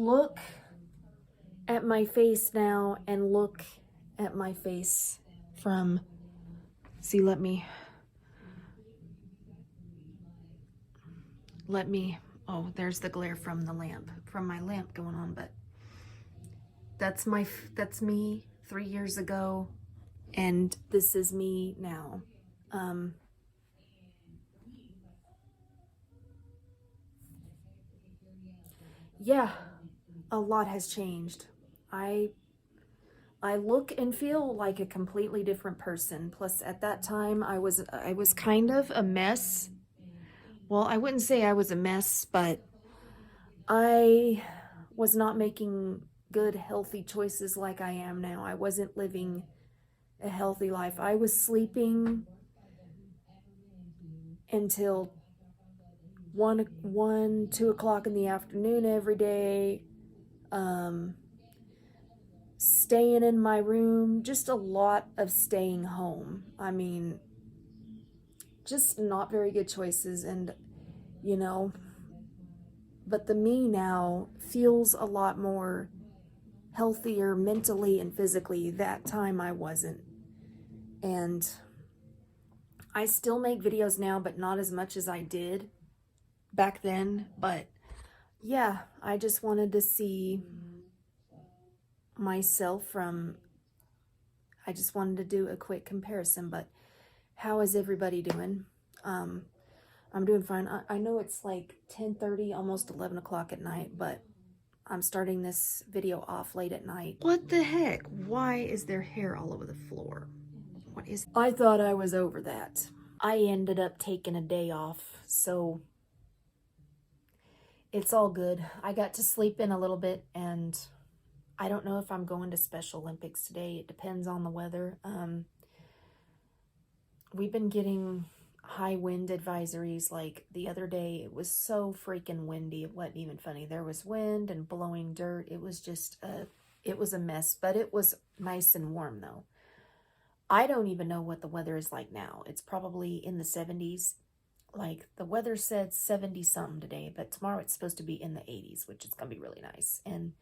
look at my face now and look at my face from, see, let me, oh, there's the glare from the lamp, from my lamp going on, but that's me 3 years ago, and this is me now. Yeah, a lot has changed. I look and feel like a completely different person. Plus, at that time, I was kind of a mess. Well, I wouldn't say I was a mess, but I was not making good, healthy choices like I am now. I wasn't living a healthy life. I was sleeping until 2 o'clock in the afternoon every day. Staying in my room, just a lot of staying home. I mean, just not very good choices, and you know, but the me now feels a lot more healthier mentally and physically. That time I wasn't. And I still make videos now, but not as much as I did back then. But yeah, I just wanted to see myself from, I just wanted to do a quick comparison. But how is everybody doing? I'm doing fine. I know it's like 10:30, almost 11 o'clock at night, but I'm starting this video off late at night. What the heck? Why is there hair all over the floor? What is... I thought I was over that. I ended up taking a day off, so it's all good. I got to sleep in a little bit, and I don't know if I'm going to Special Olympics today. It depends on the weather. We've been getting high wind advisories. Like the other day, it was so freaking windy. It wasn't even funny. There was wind and blowing dirt. It was just it was a mess, but it was nice and warm though. I don't even know what the weather is like now. It's probably in the 70s. Like the weather said 70 something today, but tomorrow it's supposed to be in the 80s, which is going to be really nice. And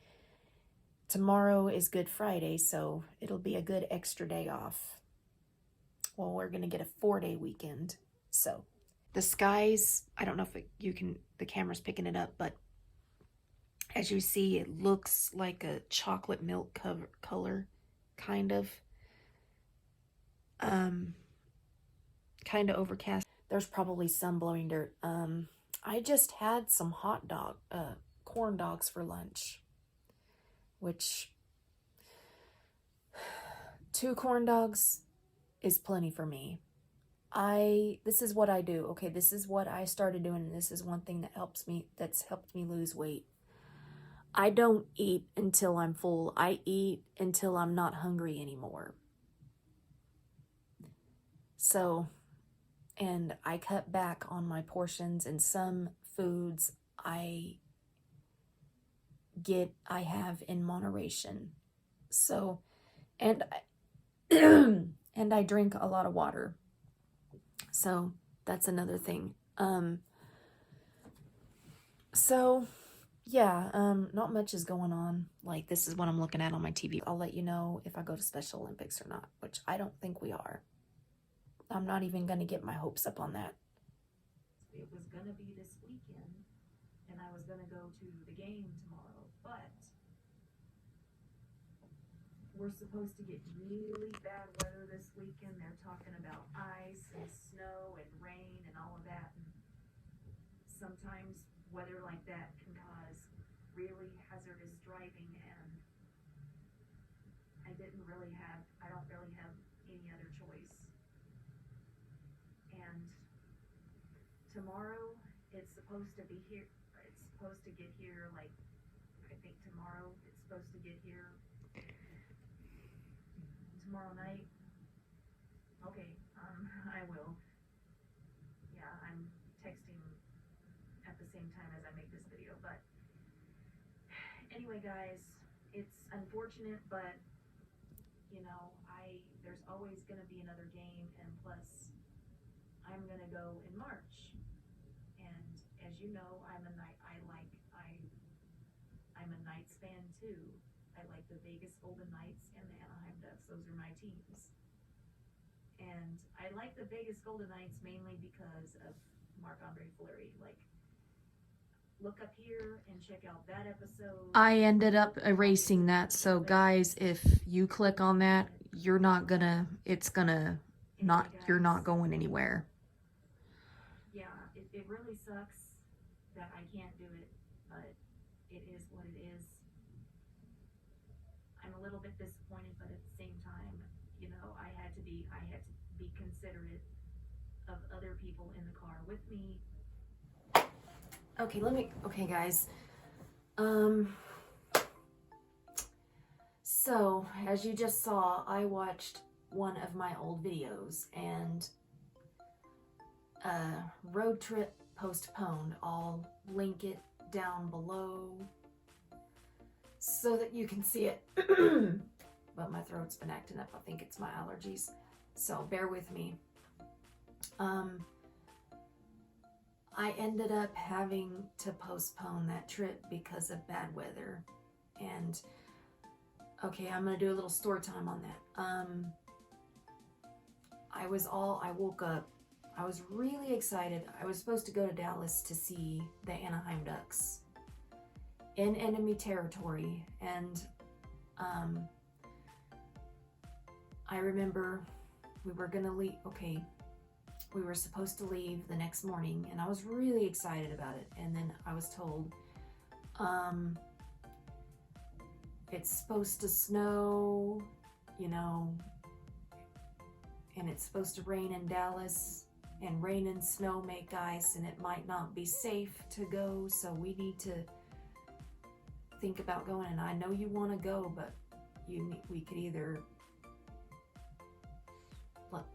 tomorrow is Good Friday, so it'll be a good extra day off. Well, we're going to get a 4-day weekend. So the skies, I don't know if the camera's picking it up, but as you see, it looks like a chocolate milk color, kind of overcast. There's probably some blowing dirt. I just had some corn dogs for lunch, which 2 corn dogs is plenty for me. This is what I do. Okay, this is what I started doing, and this is one thing that's helped me lose weight. I don't eat until I'm full. I eat until I'm not hungry anymore. So, and I cut back on my portions, and some foods I have in moderation. So, and and I drink a lot of water. So that's another thing. So yeah, not much is going on. Like, this is what I'm looking at on my TV. I'll let you know if I go to Special Olympics or not, which I don't think we are. I'm not even going to get my hopes up on that. It was going to be this weekend, and I was going to go to the game tomorrow, but we're supposed to get really bad weather this weekend. They're talking about ice and snow and rain and all of that. And sometimes weather like that can cause really hazardous driving, and I don't really have any other choice. And tomorrow it's supposed to be here. It's supposed to get here, like, I think tomorrow it's supposed to get here tomorrow night. Okay, I will. Yeah, I'm texting at the same time as I make this video, but anyway, guys, it's unfortunate, but you know, there's always gonna be another game, and plus, I'm gonna go in March, and as you know, I I'm a Knights fan too. I like the Vegas Golden Knights and the Anaheim Ducks. Those are my teams. And I like the Vegas Golden Knights mainly because of Marc-Andre Fleury. Like, look up here and check out that episode. I ended up erasing that, so guys, if you click on that, you're not gonna, it's gonna not, you're not going anywhere. Yeah, it really sucks that I can't do it, but it is what it is. I'm a little bit disappointed, but at the same time, you know, I had to be considerate of other people in the car with me. Okay guys. So as you just saw, I watched one of my old videos and road trip postponed. I'll link it down below so that you can see it. But my throat's been acting up. I think it's my allergies. So bear with me. I ended up having to postpone that trip because of bad weather. And okay, I'm gonna do a little story time on that. I woke up, I was really excited. I was supposed to go to Dallas to see the Anaheim Ducks in enemy territory. And I remember we were gonna leave, we were supposed to leave the next morning, and I was really excited about it. And then I was told, it's supposed to snow, you know, and it's supposed to rain in Dallas, and rain and snow make ice, and it might not be safe to go, so we need to think about going. And I know you want to go, but we could either,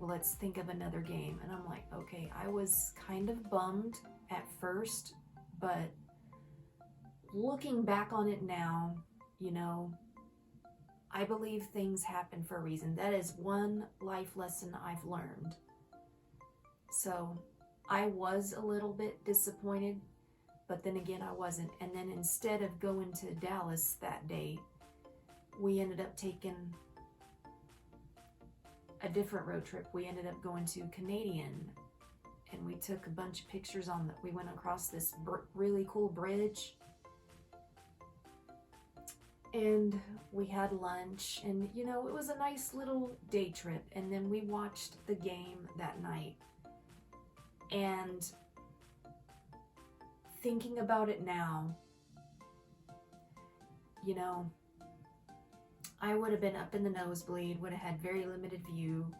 let's think of another game. And I'm like, okay, I was kind of bummed at first, but looking back on it now, you know, I believe things happen for a reason. That is one life lesson I've learned. So I was a little bit disappointed, but then again, I wasn't. And then instead of going to Dallas that day, we ended up taking a different road trip. We ended up going to Canadian, and we took a bunch of pictures we went across this really cool bridge, and we had lunch, and you know, it was a nice little day trip. And then we watched the game that night, and thinking about it now, you know, I would have been up in the nosebleed, would have had very limited view.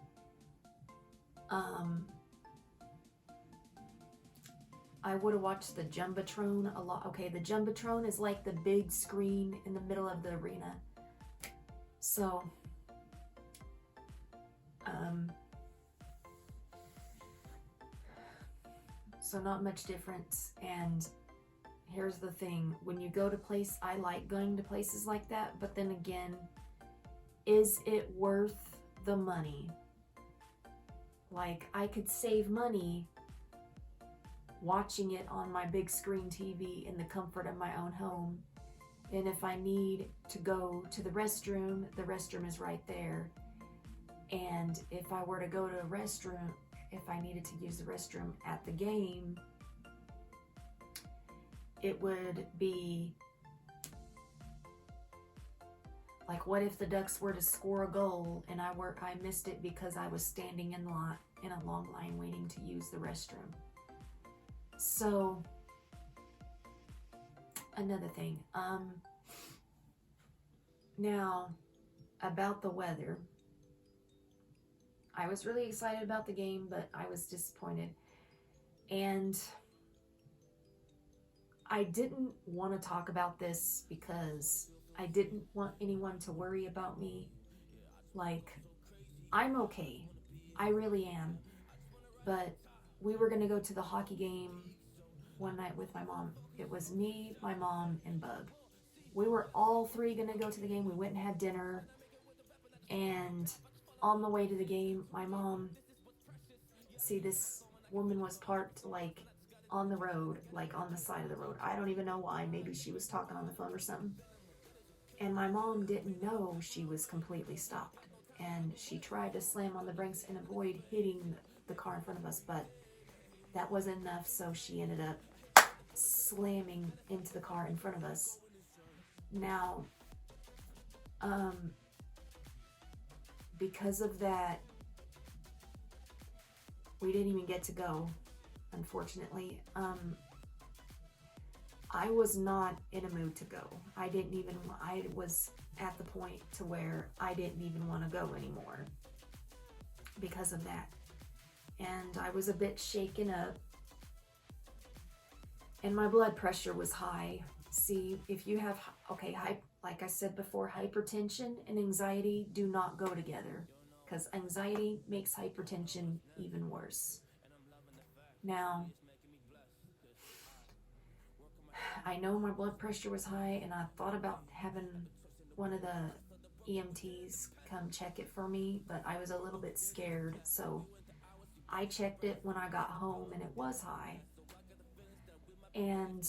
I would have watched the Jumbotron a lot. Okay, the Jumbotron is like the big screen in the middle of the arena. So, not much difference. And here's the thing, when you go to I like going to places like that, but then again, is it worth the money? Like, I could save money watching it on my big screen TV in the comfort of my own home. And if I need to go to the restroom is right there. And if I were to go to a restroom, if I needed to use the restroom at the game, it would be like, what if the Ducks were to score a goal and I missed it because I was standing in a long line waiting to use the restroom? So, another thing, now about the weather, I was really excited about the game, but I was disappointed. And I didn't want to talk about this because I didn't want anyone to worry about me. Like, I'm okay. I really am. But we were going to go to the hockey game one night with my mom. It was me, my mom, and Bug. We were all three going to go to the game. We went and had dinner. And on the way to the game, my mom, this woman was parked like on the road, like on the side of the road. I don't even know why. Maybe she was talking on the phone or something. And my mom didn't know she was completely stopped. And she tried to slam on the brakes and avoid hitting the car in front of us, but that wasn't enough, so she ended up slamming into the car in front of us. Now, because of that, we didn't even get to go, unfortunately. I was not in a mood to go. I was at the point to where I didn't even want to go anymore because of that. And I was a bit shaken up. And my blood pressure was high. See, if you have, like I said before, hypertension and anxiety do not go together, because anxiety makes hypertension even worse. Now, I know my blood pressure was high, and I thought about having one of the EMTs come check it for me, but I was a little bit scared, so I checked it when I got home, and it was high. And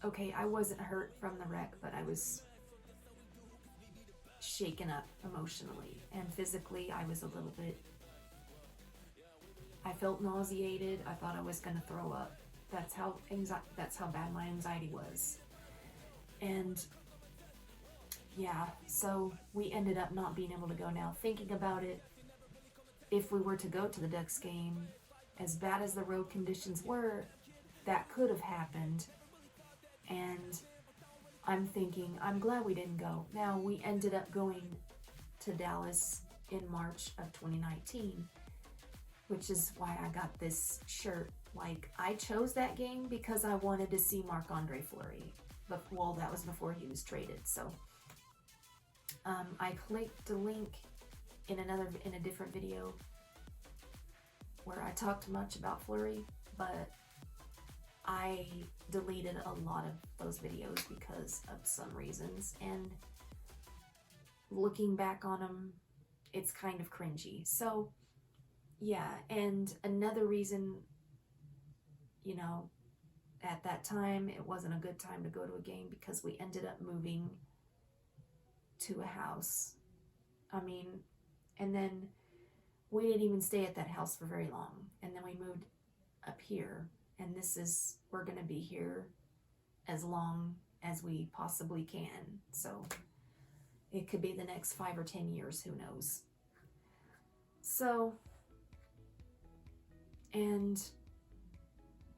okay, I wasn't hurt from the wreck, but I was shaken up emotionally, and physically I was a little bit, I felt nauseated. I thought I was going to throw up. That's how bad my anxiety was. And yeah, so we ended up not being able to go. Now, thinking about it, if we were to go to the Ducks game, as bad as the road conditions were, that could have happened. And I'm thinking, I'm glad we didn't go. Now, we ended up going to Dallas in March of 2019, which is why I got this shirt. Like, I chose that game because I wanted to see Marc-Andre Fleury. But, well, that was before he was traded. So, I clicked a link in a different video where I talked much about Fleury, but I deleted a lot of those videos because of some reasons, and looking back on them, it's kind of cringy. So, yeah, and another reason, you know, at that time, it wasn't a good time to go to a game because we ended up moving to a house. I mean, and then we didn't even stay at that house for very long. And then we moved up here, and we're going to be here as long as we possibly can. So it could be the next 5 or 10 years, who knows. So, and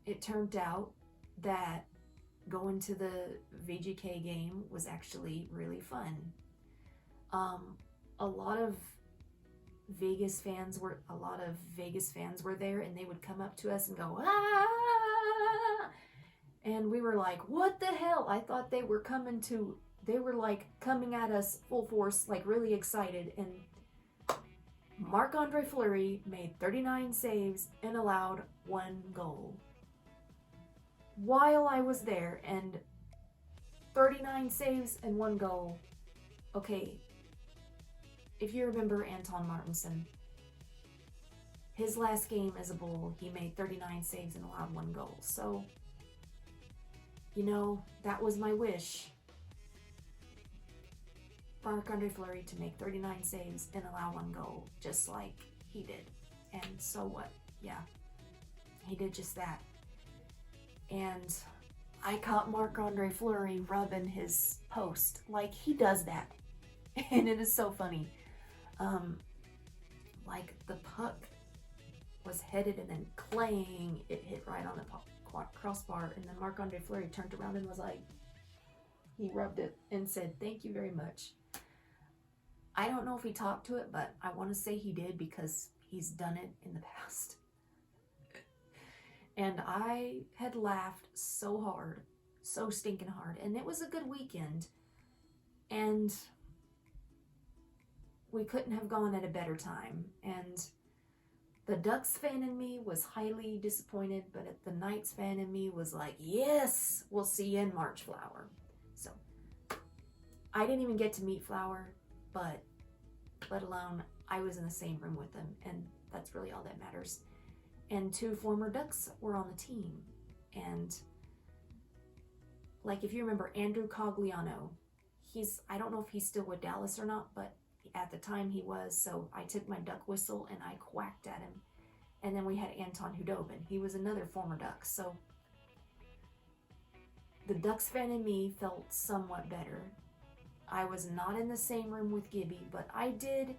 it turned out that going to the VGK game was actually really fun. A lot of Vegas fans were there, and they would come up to us and go, "Ah!" And we were like, "What the hell?" I thought they were coming at us full force, like really excited. And Marc-Andre Fleury made 39 saves and allowed 1 goal while I was there, and 39 saves and 1 goal. Okay, if you remember Anton Martinson, his last game as a Bull, he made 39 saves and allowed 1 goal. So, you know, that was my wish. Marc-Andre Fleury to make 39 saves and allow 1 goal, just like he did. And so what? Yeah, he did just that. And I caught Marc-Andre Fleury rubbing his post. Like, he does that. And it is so funny. Like, the puck was headed, and then clang, it hit right on the crossbar. And then Marc-Andre Fleury turned around and was like, he rubbed it and said, "Thank you very much." I don't know if he talked to it, but I want to say he did, because he's done it in the past. And I had laughed so hard, so stinking hard. And it was a good weekend. And we couldn't have gone at a better time. And the Ducks fan in me was highly disappointed, but the Knights fan in me was like, yes, we'll see you in March, Flower. So I didn't even get to meet Flower, but let alone I was in the same room with him, and that's really all that matters. And 2 former Ducks were on the team, and like if you remember Andrew Cogliano, I don't know if he's still with Dallas or not, but at the time he was. So I took my duck whistle and I quacked at him. And then we had Anton Hudobin. He was another former Duck. So the Ducks fan in me felt somewhat better. I was not in the same room with Gibby, but I did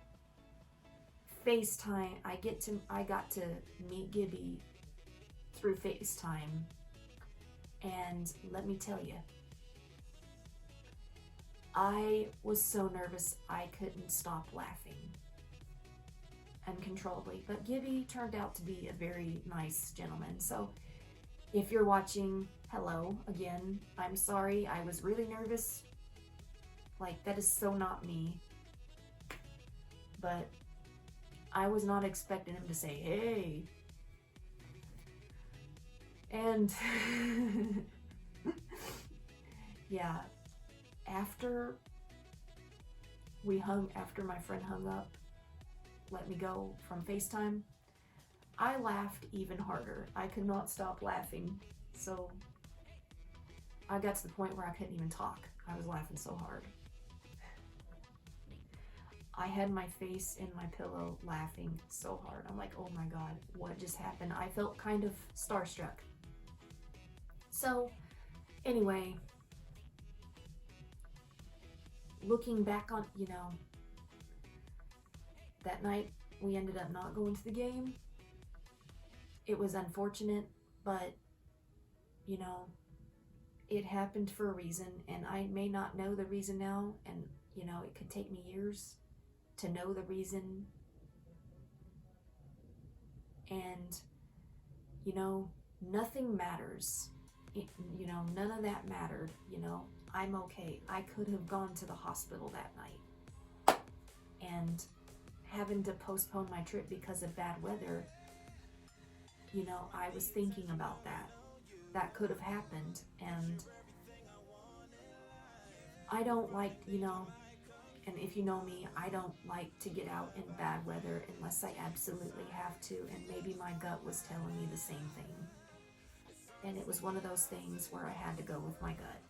FaceTime. I got to meet Gibby through FaceTime. And let me tell you, I was so nervous I couldn't stop laughing uncontrollably. But Gibby turned out to be a very nice gentleman. So if you're watching, hello again. I'm sorry. I was really nervous. Like, that is so not me. But I was not expecting him to say, hey. And yeah, after my friend hung up, let me go from FaceTime, I laughed even harder. I could not stop laughing. So I got to the point where I couldn't even talk. I was laughing so hard. I had my face in my pillow laughing so hard. I'm like, oh my God, what just happened? I felt kind of starstruck. So anyway, looking back on, that night we ended up not going to the game. It was unfortunate, but it happened for a reason, and I may not know the reason now, and it could take me years to know the reason. And nothing matters. None of that mattered. I'm okay. I could have gone to the hospital that night, and having to postpone my trip because of bad weather, I was thinking about that. That could have happened, and I don't like, and if you know me, I don't like to get out in bad weather unless I absolutely have to, and maybe my gut was telling me the same thing. And it was one of those things where I had to go with my gut.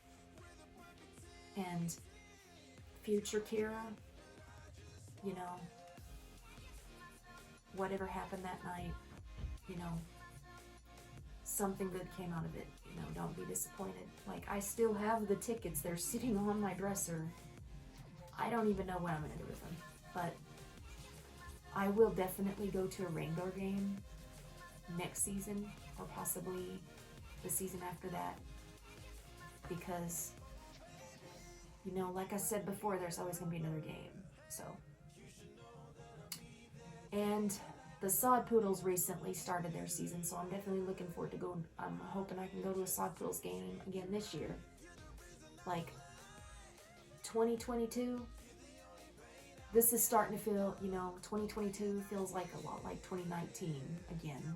And future Kira, whatever happened that night, something good came out of it. Don't be disappointed. Like, I still have the tickets. They're sitting on my dresser. I don't even know what I'm going to do with them. But I will definitely go to a Wrangler game next season, or possibly the season after that. Because, like I said before, there's always going to be another game. So. And the Sod Poodles recently started their season, so I'm definitely looking forward to going. I'm hoping I can go to a Sod Poodles game again this year. Like, 2022, this is starting to feel, 2022 feels like a lot like 2019 again.